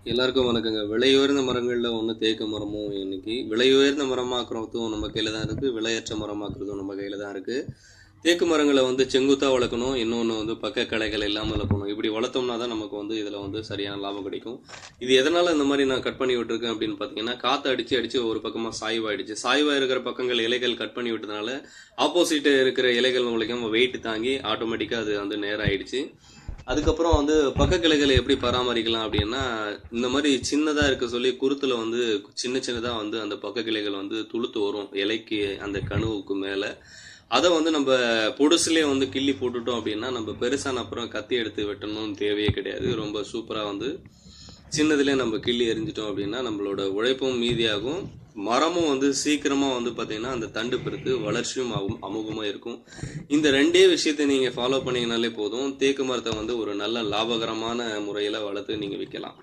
எல்லாருக்கும் வணக்கங்க. விலையுயர்ந்த மரங்கள்ல ஒண்ணு தேக்கு மரமும் இன்னைக்கு. விலையுயர்ந்த மரமாக்குறதும் நம்ம கையில தான் இருக்கு. விலையற்ற மரமாக்குறதும் நம்ம கையில தான் இருக்கு. தேக்கு மரங்கள செங்குத்தா வளர்க்கணும். இன்னொன்னு பக்க கிளைகள் இல்லாம வளர்க்கணும். இப்படி வளர்த்தோம்னா தான் நமக்கு இதுல சரியான லாபம் கிடைக்கும். இது எதனால இந்த மாரி நான் கட் பண்ணி விட்டுருக்கேன் அப்படின்னு பார்த்தீங்கன்னா, காத்து அடிச்சு அடிச்சு ஒரு பக்கமா சாய்வாயிடுச்சு. சாய்வா இருக்கிற பக்கங்கள் இலைகள் கட் பண்ணி விட்டதுனால, ஆப்போசிட் இருக்கிற இலைகள் உங்களுக்கு வெயிட் தாங்கி ஆட்டோமேட்டிக்கா அது நேராயிடுச்சு. அதுக்கப்புறம் பக்க கிளைகளை எப்படி பராமரிக்கலாம் அப்படின்னா, இந்த மாதிரி சின்னதா இருக்க சொல்லி குருத்துல சின்ன சின்னதா அந்த பக்க கிளைகள் துளுத்து வரும். இலைக்கு அந்த கணுவுக்கு மேல. அத நம்ம பொடுசுலயே கிள்ளி போட்டுட்டோம் அப்படின்னா, நம்ம பெருசான அப்புறம் கத்தி எடுத்து வெட்டணும்னு தேவையே கிடையாது. ரொம்ப சூப்பரா சின்னதுலயே நம்ம கிள்ளி எறிஞ்சிட்டோம் அப்படின்னா, நம்மளோட உழைப்பும் மீதியாகும். மரமும் சீக்கிரமா பார்த்தீங்கன்னா, அந்த தண்டு பெருத்து வளர்ச்சியும் ஆகும், அமோகமா இருக்கும். இந்த 2டே விஷயத்த நீங்க ஃபாலோ பண்ணீங்கனாலே போதும். தேக்கு மரத்த ஒரு நல்ல லாபகரமான முறையில வளர்த்து நீங்க விக்கலாம்.